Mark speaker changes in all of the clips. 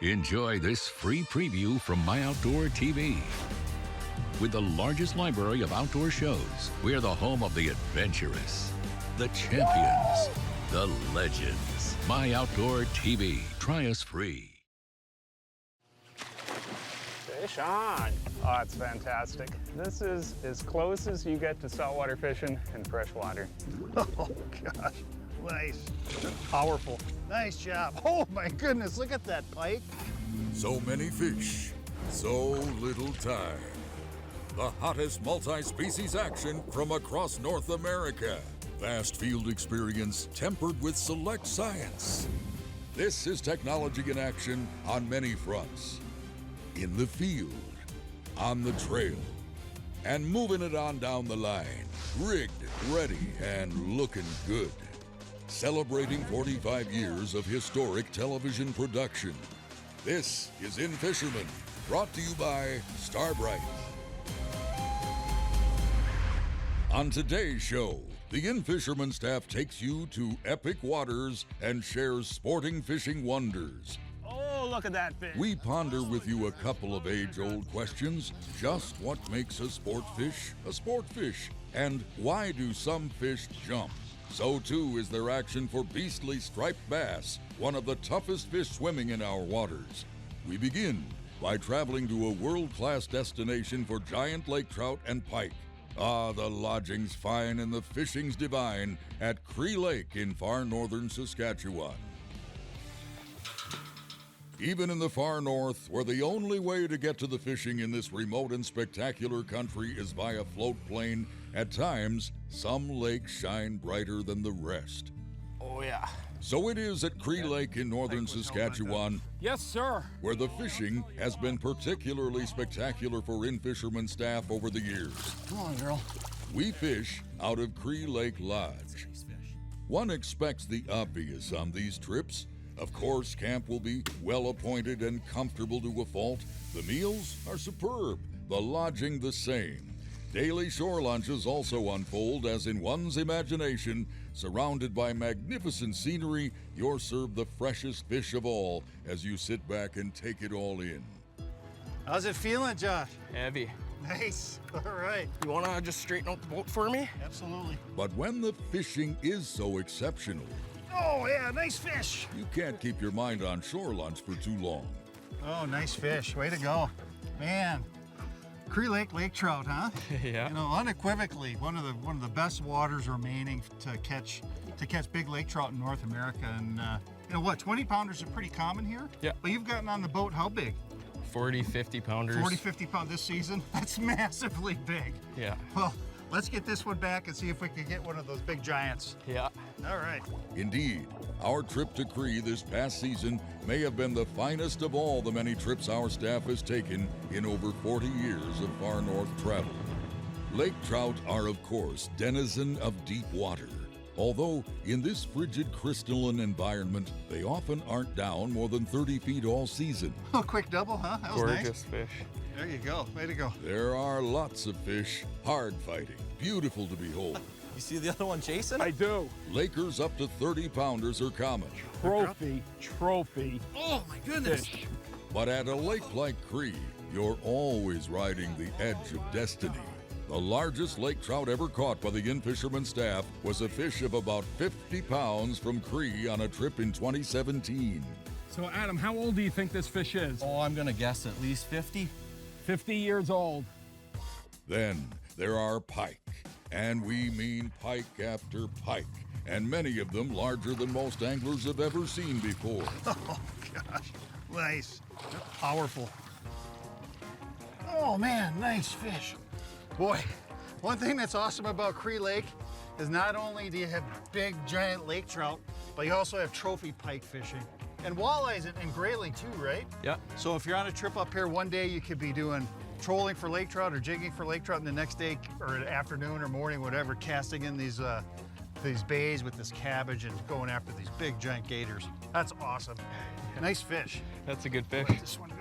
Speaker 1: Enjoy this free preview from MyOutdoorTV. With the largest library of outdoor shows, we're the home of the adventurous, the champions, the legends. MyOutdoorTV. Try us free.
Speaker 2: Fish on. Oh, it's fantastic. This is as close as you get to saltwater fishing in freshwater.
Speaker 3: Oh gosh, nice. Powerful. Nice job. Oh my goodness, look at that pike.
Speaker 4: So many fish, so little time. The hottest multi-species action from across North America. Vast field experience tempered with select science. This is technology in action on many fronts. In the field, on the trail, and moving it on down the line. Rigged, ready, and looking good. Celebrating 45 years of historic television production. This is In-Fisherman, brought to you by Starbright. On today's show, the In-Fisherman staff takes you to epic waters and shares sporting fishing wonders.
Speaker 2: Oh, look at that fish.
Speaker 4: We ponder with you a couple of age-old questions. Just what makes a sport fish? And why do some fish jump? So too is there action for beastly striped bass, one of the toughest fish swimming in our waters. We begin by traveling to a world-class destination for giant lake trout and pike. Ah, the lodging's fine and the fishing's divine at Cree Lake in far northern Saskatchewan. Even in the far north, where the only way to get to the fishing in this remote and spectacular country is via float plane, at times, some lakes shine brighter than the rest.
Speaker 2: Oh, yeah.
Speaker 4: So it is at Cree Lake in northern Saskatchewan,
Speaker 2: Yes, sir.
Speaker 4: where the fishing has been particularly spectacular for In-Fisherman staff over the years.
Speaker 3: Come on, girl.
Speaker 4: We fish out of Cree Lake Lodge. One expects the obvious on these trips. Of course, camp will be well appointed and comfortable to a fault. The meals are superb, the lodging the same. Daily shore lunches also unfold as in one's imagination, surrounded by magnificent scenery, you're served the freshest fish of all as you sit back and take it all in.
Speaker 3: How's it feeling, Josh?
Speaker 5: Heavy.
Speaker 3: Nice. All right.
Speaker 5: You wanna just straighten out the boat for me?
Speaker 3: Absolutely.
Speaker 4: But when the fishing is so exceptional,
Speaker 3: Oh yeah, nice fish.
Speaker 4: you can't keep your mind on shore lunch for too long.
Speaker 3: Oh, nice fish. Way to go. Man. Cree Lake lake trout, huh?
Speaker 5: Yeah.
Speaker 3: You know, unequivocally one of the best waters remaining to catch big lake trout in North America. And you know what, 20 pounders are pretty common here.
Speaker 5: Yeah.
Speaker 3: But you've gotten on the boat how big?
Speaker 5: 40, 50 pounders.
Speaker 3: 40, 50 pound this season? That's massively big.
Speaker 5: Yeah.
Speaker 3: Well, let's get this one back and see if we can get one of those big giants.
Speaker 5: Yeah.
Speaker 3: All right.
Speaker 4: Indeed, our trip to Cree this past season may have been the finest of all the many trips our staff has taken in over 40 years of far north travel. Lake trout are, of course, denizen of deep water. Although, in this frigid crystalline environment, they often aren't down more than 30 feet all season.
Speaker 3: Oh, quick double, huh? That was nice.
Speaker 5: Gorgeous fish.
Speaker 3: There you go. Way to go.
Speaker 4: There are lots of fish, hard fighting, beautiful to behold.
Speaker 6: You see the other one, Jason?
Speaker 2: I do.
Speaker 4: Lakers up to 30 pounders are common.
Speaker 2: Trophy.
Speaker 3: Oh my goodness.
Speaker 2: Fish.
Speaker 4: But at a lake like Cree, you're always riding the edge of destiny. The largest lake trout ever caught by the In-Fisherman staff was a fish of about 50 pounds from Cree on a trip in 2017.
Speaker 7: So Adam, how old do you think this fish is?
Speaker 6: Oh, I'm gonna guess at least 50.
Speaker 7: 50 years old.
Speaker 4: Then there are pike, and we mean pike after pike, and many of them larger than most anglers have ever seen before.
Speaker 3: Oh gosh. Nice. Powerful. Oh man, nice fish. Boy, one thing that's awesome about Cree Lake is not only do you have big, giant lake trout, but you also have trophy pike fishing. And walleyes and grayling too, right?
Speaker 5: Yeah.
Speaker 3: So if you're on a trip up here, one day you could be doing trolling for lake trout or jigging for lake trout, and the next day or afternoon or morning, whatever, casting in these bays with this cabbage and going after these big, giant gators. That's awesome. Nice fish.
Speaker 5: That's a good fish.
Speaker 3: Let this one go.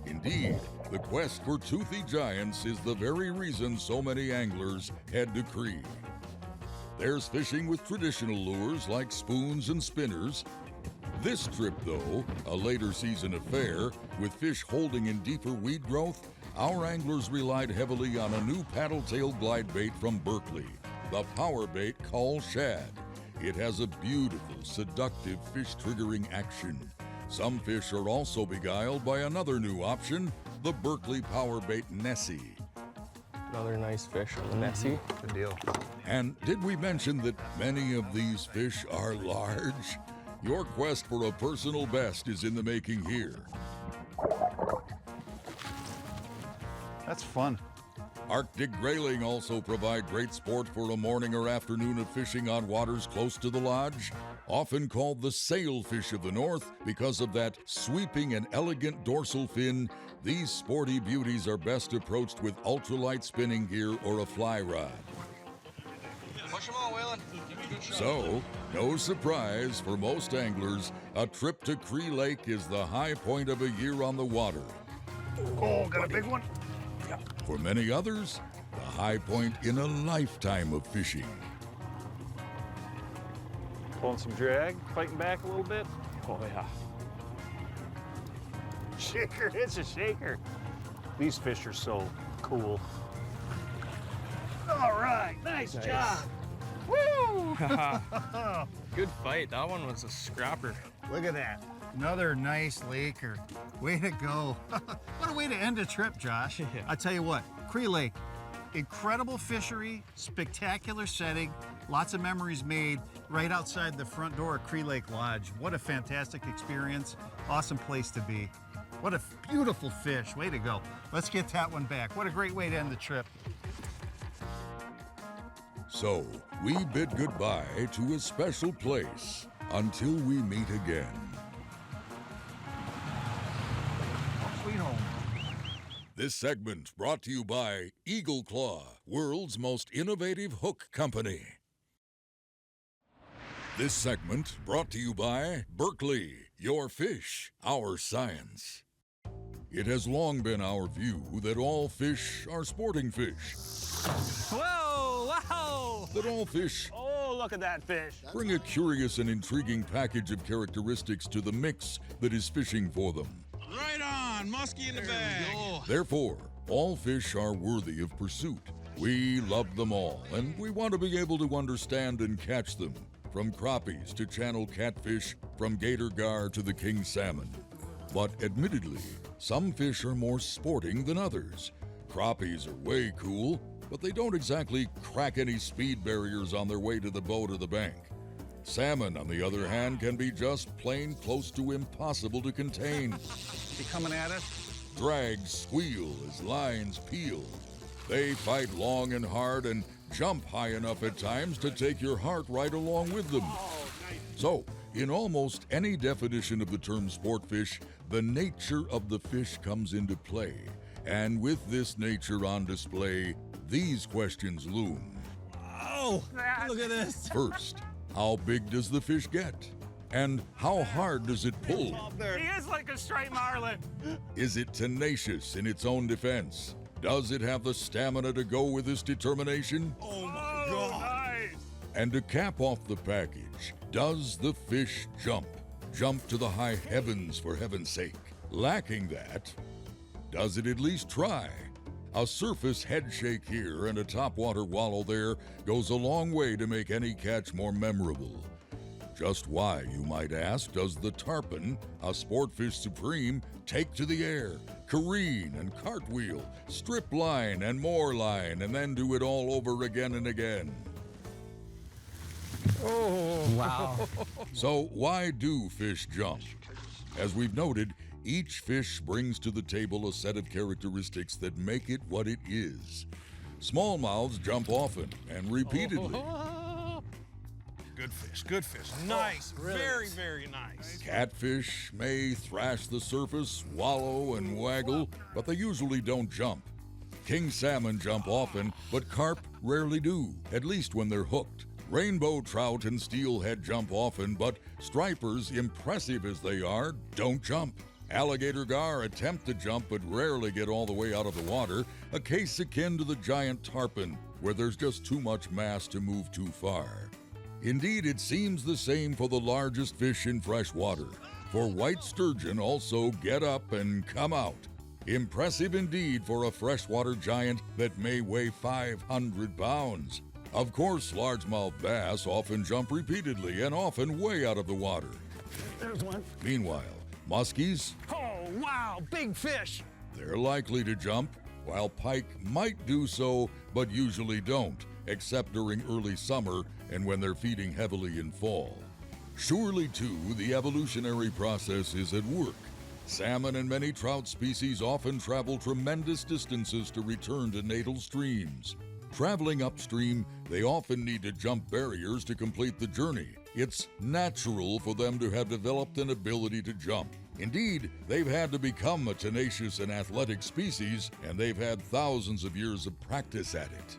Speaker 4: Indeed, the quest for toothy giants is the very reason so many anglers head to Cree. There's fishing with traditional lures like spoons and spinners, This trip, though, a later season affair, with fish holding in deeper weed growth, our anglers relied heavily on a new paddle tail glide bait from Berkeley, the power bait called Shad. It has a beautiful, seductive fish triggering action. Some fish are also beguiled by another new option, the Berkeley power bait Nessie.
Speaker 5: Another nice fish on the Nessie.
Speaker 3: Good deal.
Speaker 4: And did we mention that many of these fish are large? Your quest for a personal best is in the making here.
Speaker 3: That's fun.
Speaker 4: Arctic grayling also provide great sport for a morning or afternoon of fishing on waters close to the lodge. Often called the sailfish of the north because of that sweeping and elegant dorsal fin, these sporty beauties are best approached with ultralight spinning gear or a fly rod.
Speaker 6: Push them all, Waylon.
Speaker 4: So, no surprise for most anglers, a trip to Cree Lake is the high point of a year on the water.
Speaker 3: Oh, got a big one?
Speaker 4: For many others, the high point in a lifetime of fishing.
Speaker 2: Pulling some drag, fighting back a little bit. Oh yeah. Shaker, it's a shaker. These fish are so cool. All right, nice job.
Speaker 5: Woo! Good fight. That one was a scrapper.
Speaker 3: Look at that. Another nice laker. Way to go. What a way to end a trip, Josh.
Speaker 5: Yeah.
Speaker 3: I tell you what, Cree Lake, incredible fishery, spectacular setting, lots of memories made right outside the front door of Cree Lake Lodge. What a fantastic experience. Awesome place to be. What a beautiful fish. Way to go. Let's get that one back. What a great way to end the trip.
Speaker 4: So, we bid goodbye to a special place until we meet again.
Speaker 3: Sweet home.
Speaker 4: This segment brought to you by Eagle Claw, world's most innovative hook company. This segment brought to you by Berkeley, your fish, our science. It has long been our view that all fish are sporting fish.
Speaker 5: Whoa! Wow!
Speaker 4: That all fish
Speaker 2: Oh, look at that fish.
Speaker 4: bring a curious and intriguing package of characteristics to the mix that is fishing for them.
Speaker 8: Right on, muskie in the bag.
Speaker 4: Therefore, all fish are worthy of pursuit. We love them all, and we want to be able to understand and catch them, from crappies to channel catfish, from gator gar to the king salmon. But admittedly, some fish are more sporting than others. Crappies are way cool, but they don't exactly crack any speed barriers on their way to the boat or the bank. Salmon, on the other hand, can be just plain close to impossible to contain.
Speaker 3: You coming at us?
Speaker 4: Drags squeal as lines peel. They fight long and hard and jump high enough at times to take your heart right along with them. So, in almost any definition of the term sportfish, the nature of the fish comes into play. And with this nature on display, these questions loom.
Speaker 6: Oh, look at this.
Speaker 4: First, how big does the fish get? And how hard does it pull?
Speaker 2: He is like a striped marlin.
Speaker 4: Is it tenacious in its own defense? Does it have the stamina to go with its determination?
Speaker 8: Oh my God.
Speaker 2: Nice.
Speaker 4: And to cap off the package, does the fish jump? Jump to the high heavens, for heaven's sake. Lacking that, does it at least try? A surface head shake here and a topwater wallow there goes a long way to make any catch more memorable. Just why, you might ask, does the tarpon, a sportfish supreme, take to the air, careen and cartwheel, strip line and more line, and then do it all over again and again?
Speaker 6: Wow.
Speaker 4: So why do fish jump? As we've noted, each fish brings to the table a set of characteristics that make it what it is. Smallmouths jump often and repeatedly.
Speaker 8: Good fish, good fish. Nice, very, very nice.
Speaker 4: Catfish may thrash the surface, wallow, and waggle, but they usually don't jump. King salmon jump often, but carp rarely do, at least when they're hooked. Rainbow trout and steelhead jump often, but stripers, impressive as they are, don't jump. Alligator gar attempt to jump but rarely get all the way out of the water, a case akin to the giant tarpon, where there's just too much mass to move too far. Indeed, it seems the same for the largest fish in freshwater, for white sturgeon also get up and come out. Impressive indeed for a freshwater giant that may weigh 500 pounds. Of course, largemouth bass often jump repeatedly and often way out of the water.
Speaker 3: There's one.
Speaker 4: Meanwhile, muskies,
Speaker 3: Oh, wow, big fish.
Speaker 4: they're likely to jump, while pike might do so, but usually don't, except during early summer and when they're feeding heavily in fall. Surely, too, the evolutionary process is at work. Salmon and many trout species often travel tremendous distances to return to natal streams. Traveling upstream, they often need to jump barriers to complete the journey. It's natural for them to have developed an ability to jump. Indeed, they've had to become a tenacious and athletic species, and they've had thousands of years of practice at it.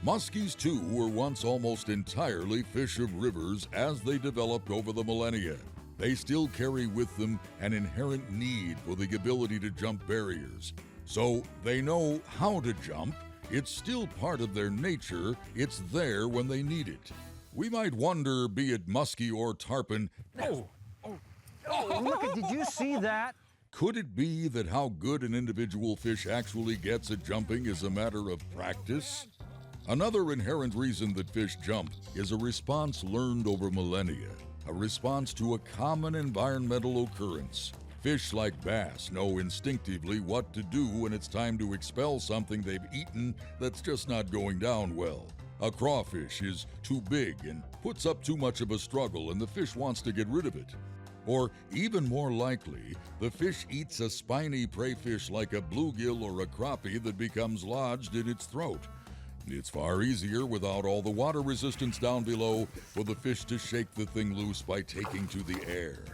Speaker 4: Muskies, too, were once almost entirely fish of rivers as they developed over the millennia. They still carry with them an inherent need for the ability to jump barriers. So they know how to jump. It's still part of their nature. It's there when they need it. We might wonder, be it muskie or tarpon,
Speaker 3: Oh, look at, did you see that?
Speaker 4: could it be that how good an individual fish actually gets at jumping is a matter of practice? Another inherent reason that fish jump is a response learned over millennia, a response to a common environmental occurrence. Fish like bass know instinctively what to do when it's time to expel something they've eaten that's just not going down well. A crawfish is too big and puts up too much of a struggle, and the fish wants to get rid of it. Or, even more likely, the fish eats a spiny prey fish like a bluegill or a crappie that becomes lodged in its throat. It's far easier, without all the water resistance down below, for the fish to shake the thing loose by taking to the air.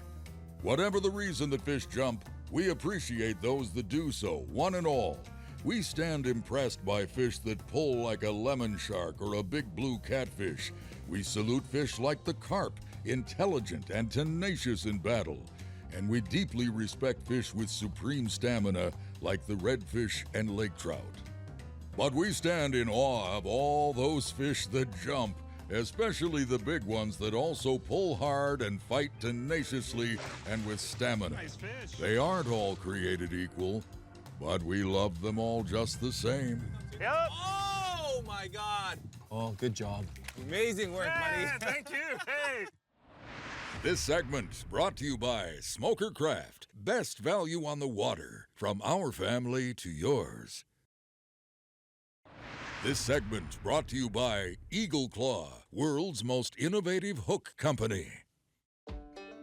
Speaker 4: Whatever the reason that fish jump, we appreciate those that do so, one and all. We stand impressed by fish that pull like a lemon shark or a big blue catfish. We salute fish like the carp, intelligent and tenacious in battle. And we deeply respect fish with supreme stamina like the redfish and lake trout. But we stand in awe of all those fish that jump, especially the big ones that also pull hard and fight tenaciously and with stamina.
Speaker 8: Nice fish.
Speaker 4: They aren't all created equal, but we love them all just the same.
Speaker 2: Yep.
Speaker 6: Oh my God. Oh, good job. Amazing work, buddy.
Speaker 8: Yeah, thank you. Hey.
Speaker 4: This segment brought to you by Smoker Craft. Best value on the water, from our family to yours. This segment brought to you by Eagle Claw, world's most innovative hook company.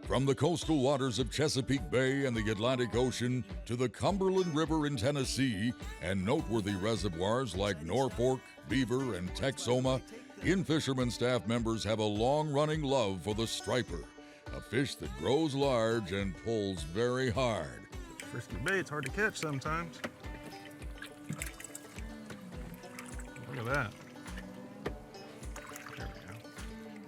Speaker 4: From the coastal waters of Chesapeake Bay and the Atlantic Ocean to the Cumberland River in Tennessee and noteworthy reservoirs like Norfolk, Beaver, and Texoma, In-Fisherman staff members have a long-running love for the striper, a fish that grows large and pulls very hard.
Speaker 8: Frisky bait's hard to catch sometimes. Look at that. There we go.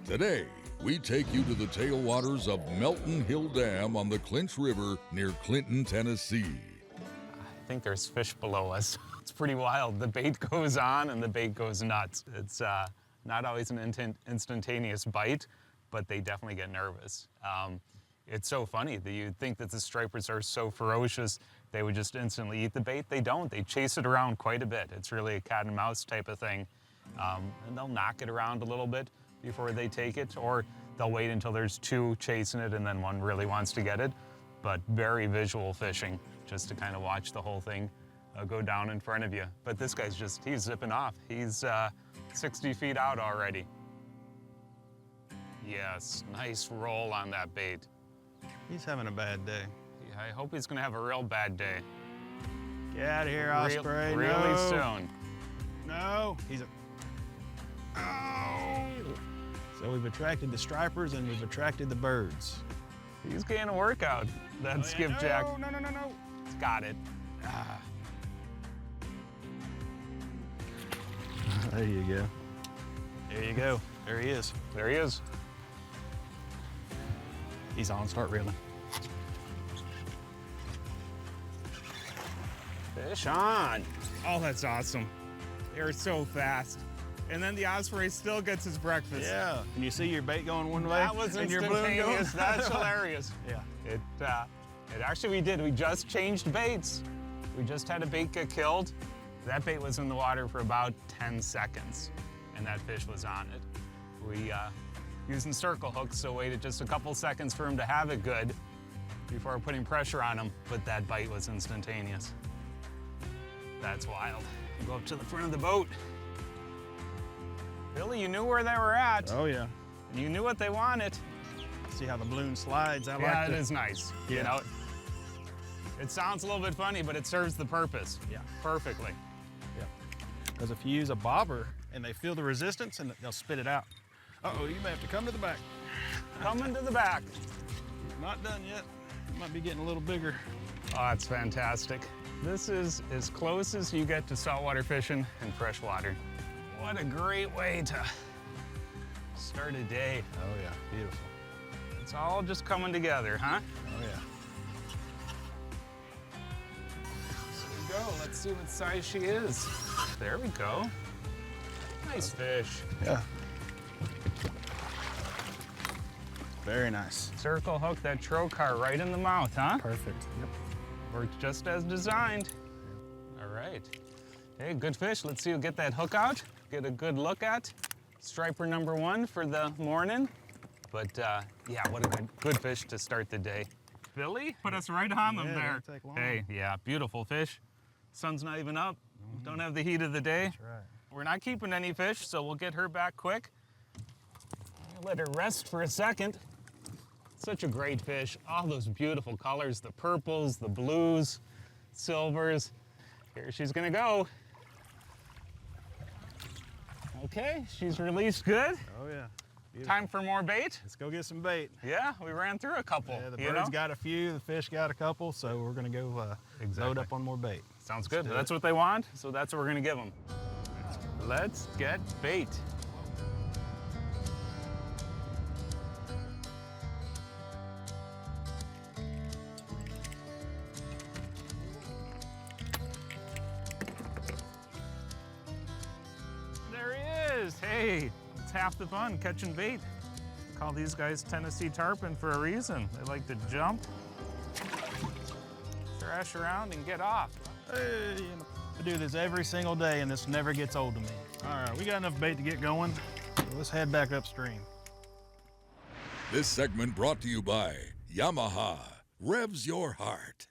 Speaker 4: Today, we take you to the tailwaters of Melton Hill Dam on the Clinch River near Clinton, Tennessee.
Speaker 2: I think there's fish below us. It's pretty wild. The bait goes on and the bait goes nuts. It's not always an instantaneous bite, but they definitely get nervous. It's so funny that you'd think that the stripers are so ferocious, they would just instantly eat the bait. They don't. They chase it around quite a bit. It's really a cat and mouse type of thing. And they'll knock it around a little bit before they take it, or they'll wait until there's two chasing it and then one really wants to get it. But very visual fishing, just to kind of watch the whole thing go down in front of you. But this guy's he's zipping off. He's 60 feet out already. Yes, nice roll on that bait.
Speaker 8: He's having a bad day.
Speaker 2: Yeah, I hope he's gonna have a real bad day.
Speaker 8: Get out of here, Osprey.
Speaker 2: Really
Speaker 8: no.
Speaker 2: soon.
Speaker 8: No. He's a... Oh! So we've attracted the stripers and we've attracted the birds.
Speaker 2: He's getting a workout. That skipjack.
Speaker 8: No.
Speaker 2: He's got it.
Speaker 8: Ah. There you go. There you go. There he is.
Speaker 2: There he is.
Speaker 8: He's on. Start reeling.
Speaker 2: Fish on. Oh, that's awesome. They're so fast. and then the osprey still gets his breakfast.
Speaker 8: Yeah. And you see your bait going one way
Speaker 2: That was
Speaker 8: and your balloon going.
Speaker 2: instantaneous. That's hilarious.
Speaker 8: Yeah.
Speaker 2: It actually, we did. We just changed baits. We just had a bait get killed. That bait was in the water for about 10 seconds, and that fish was on it. We using circle hooks, so waited just a couple seconds for him to have it good before putting pressure on him, but that bite was instantaneous. That's wild. Go up to the front of the boat. Billy, you knew where they were at.
Speaker 8: Oh, yeah.
Speaker 2: You knew what they wanted.
Speaker 8: See how the balloon slides? I
Speaker 2: Yeah,
Speaker 8: like
Speaker 2: it is nice. You
Speaker 8: Yeah.
Speaker 2: know, it sounds a little bit funny, but it serves the purpose.
Speaker 8: Yeah.
Speaker 2: Perfectly.
Speaker 8: Yeah. Because if you use a bobber and they feel the resistance, and they'll spit it out. Uh-oh, you may have to come to the back.
Speaker 2: Coming to the back.
Speaker 8: Not done yet. It might be getting a little bigger.
Speaker 2: Oh, it's fantastic. This is as close as you get to saltwater fishing and freshwater. What a great way to start a day.
Speaker 8: Oh, yeah. Beautiful.
Speaker 2: It's all just coming together, huh?
Speaker 8: Oh, yeah.
Speaker 2: So we go. Let's see what size she is. There we go. Nice fish.
Speaker 8: Yeah. Very nice.
Speaker 2: Circle hook that trocar right in the mouth, huh?
Speaker 8: Perfect. Yep.
Speaker 2: Worked just as designed. All right. Hey, good fish. Let's see who get that hook out. Get a good look at striper number 1 for the morning. But yeah, what a good fish to start the day. Billy, put us right on them
Speaker 8: Yeah,
Speaker 2: there.
Speaker 8: didn't take long.
Speaker 2: Hey, yeah, beautiful fish. Sun's not even up. Don't have the heat of the day.
Speaker 8: That's right.
Speaker 2: We're not keeping any fish, so we'll get her back quick. Let her rest for a second. Such a great fish. All those beautiful colors, the purples, the blues, silvers. Here she's gonna go. Okay, she's released good.
Speaker 8: Oh, yeah. Beautiful.
Speaker 2: Time for more bait.
Speaker 8: Let's go get some bait.
Speaker 2: Yeah, we ran through a couple.
Speaker 8: Yeah, the
Speaker 2: you
Speaker 8: birds
Speaker 2: know?
Speaker 8: got a few, the fish got a couple, so we're gonna go load
Speaker 2: Exactly.
Speaker 8: up on more bait.
Speaker 2: Sounds good.
Speaker 8: do
Speaker 2: That's
Speaker 8: it.
Speaker 2: what they want, so that's what we're gonna give them. Let's get bait. There he is. Hey, it's half the fun, catching bait. Call these guys Tennessee tarpon for a reason. They like to jump, thrash around, and get off.
Speaker 8: Hey, I do this every single day, and this never gets old to me. All right, we got enough bait to get going. So let's head back upstream.
Speaker 4: This segment brought to you by Yamaha. Revs your heart.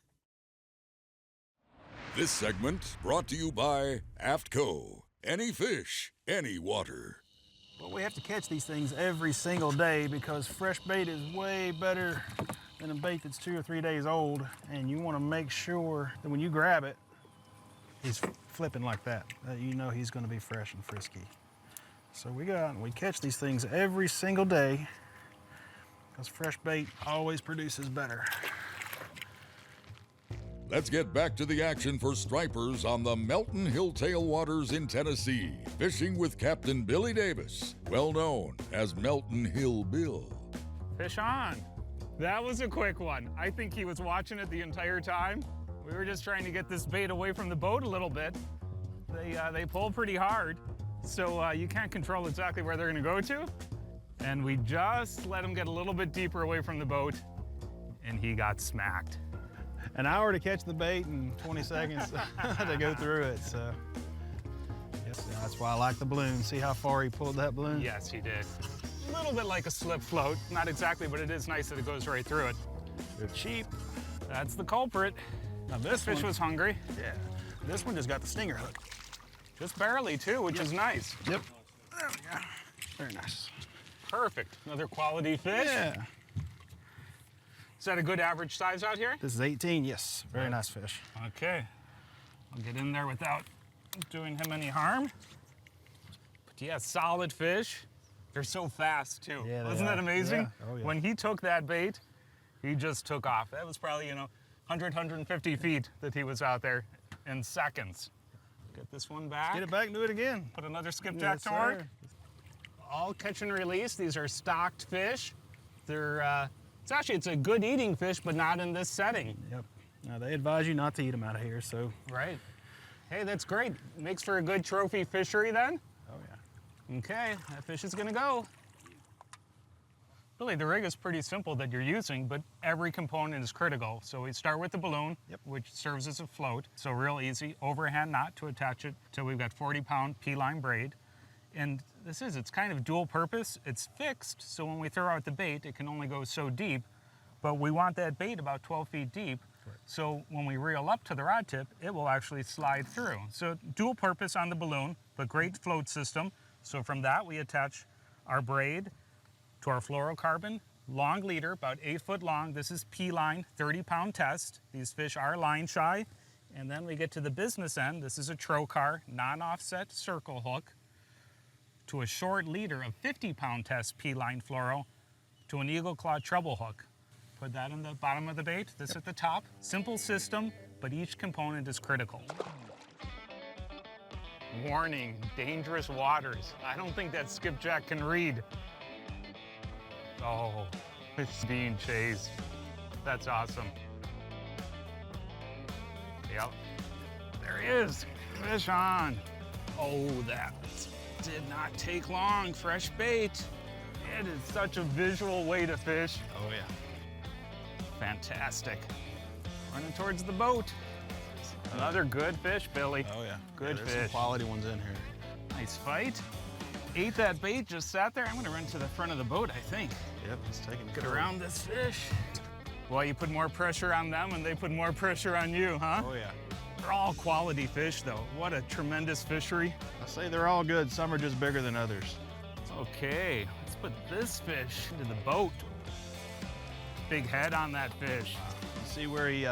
Speaker 4: This segment brought to you by AFTCO. Any fish, any water.
Speaker 8: But we have to catch these things every single day because fresh bait is way better than a bait that's 2 or 3 days old. And you want to make sure that when you grab it, he's flipping like that. You know he's going to be fresh and frisky. So we go out and we catch these things every single day because fresh bait always produces better.
Speaker 4: Let's get back to the action for stripers on the Melton Hill tailwaters in Tennessee. Fishing with Captain Billy Davis, well known as Melton Hill Bill.
Speaker 2: Fish on. That was a quick one. I think he was watching it the entire time. We were just trying to get this bait away from the boat a little bit. They pull pretty hard, so you can't control exactly where they're gonna go to. And we just let him get a little bit deeper away from the boat, and he got smacked.
Speaker 8: An hour to catch the bait and 20 seconds to go through it. So yes, that's why I like the balloon. See how far he pulled that balloon?
Speaker 2: Yes, he did. A little bit like a slip float. Not exactly, but it is nice that it goes right through it.
Speaker 8: They're cheap.
Speaker 2: That's the culprit.
Speaker 8: Now this
Speaker 2: Fish
Speaker 8: one,
Speaker 2: was hungry.
Speaker 8: yeah, this one just got the stinger hook.
Speaker 2: Just barely, too, which is nice.
Speaker 8: Yep. There we go. Very nice.
Speaker 2: Perfect. Another quality fish.
Speaker 8: Yeah.
Speaker 2: Is that a good average size out here?
Speaker 8: This is 18, yes. Very nice fish.
Speaker 2: Okay. I'll get in there without doing him any harm. But yeah, solid fish. They're so fast, too.
Speaker 8: Yeah, they
Speaker 2: Wasn't that
Speaker 8: are.
Speaker 2: amazing?
Speaker 8: Yeah. Oh, yeah.
Speaker 2: When he took that bait, he just took off. That was probably, 100, 150 feet that he was out there in seconds. Get this one back.
Speaker 8: Get it back and do it again.
Speaker 2: Put another skipjack
Speaker 8: Yes,
Speaker 2: to work.
Speaker 8: sir.
Speaker 2: All catch and release. These are stocked fish. They're, it's a good eating fish, but not in this setting.
Speaker 8: Yep. Now they advise you not to eat them out of here, so.
Speaker 2: Right. Hey, that's great. Makes for a good trophy fishery then.
Speaker 8: Oh yeah.
Speaker 2: Okay, that fish is gonna go. Really, the rig is pretty simple that you're using, but every component is critical. So we start with the balloon, which serves as a float. So real easy, overhand knot to attach it till we've got 40-pound P-line braid. And it's kind of dual purpose. It's fixed, so when we throw out the bait, it can only go so deep, but we want that bait about 12 feet deep. So when we reel up to the rod tip, it will actually slide through. So dual purpose on the balloon, but great float system. So from that, we attach our braid to our fluorocarbon, long leader, about 8 foot long. This is P-line, 30-pound test. These fish are line shy. And then we get to the business end. This is a trocar, non-offset circle hook to a short leader of 50-pound test P-line fluoro to an eagle claw treble hook. Put that in the bottom of the bait, this at the top. Simple system, but each component is critical. Warning, dangerous waters. I don't think that skipjack can read. Oh, it's being chased. That's awesome. Yep, there he is, fish on. Oh, that did not take long, fresh bait. It is such a visual way to fish.
Speaker 6: Oh yeah.
Speaker 2: Fantastic. Running towards the boat. Another good fish, Billy.
Speaker 6: Oh yeah.
Speaker 2: Good
Speaker 6: There's
Speaker 2: fish.
Speaker 6: some quality ones in here.
Speaker 2: Nice fight. Ate that bait, just sat there. I'm gonna run to the front of the boat, I think.
Speaker 6: Yep, he's taking
Speaker 2: Get around this fish. Boy, you put more pressure on them and they put more pressure on you, huh?
Speaker 6: Oh yeah.
Speaker 2: They're all quality fish though. What a tremendous fishery.
Speaker 6: I say they're all good. Some are just bigger than others.
Speaker 2: Okay, let's put this fish into the boat. Big head on that fish.
Speaker 6: You see where he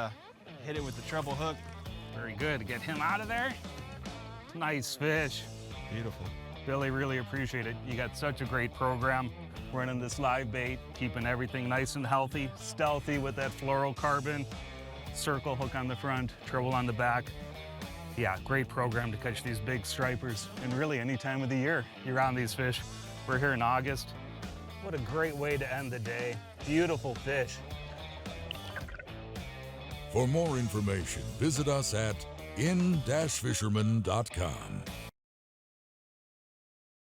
Speaker 6: hit it with the treble hook?
Speaker 2: Very good. Get him out of there. Nice fish.
Speaker 6: Beautiful.
Speaker 2: Billy, really appreciate it. You got such a great program running this live bait, keeping everything nice and healthy, stealthy with that fluorocarbon, circle hook on the front, treble on the back. Yeah, great program to catch these big stripers. And really any time of the year, you're on these fish. We're here in August. What a great way to end the day. Beautiful fish.
Speaker 4: For more information, visit us at in-fisherman.com.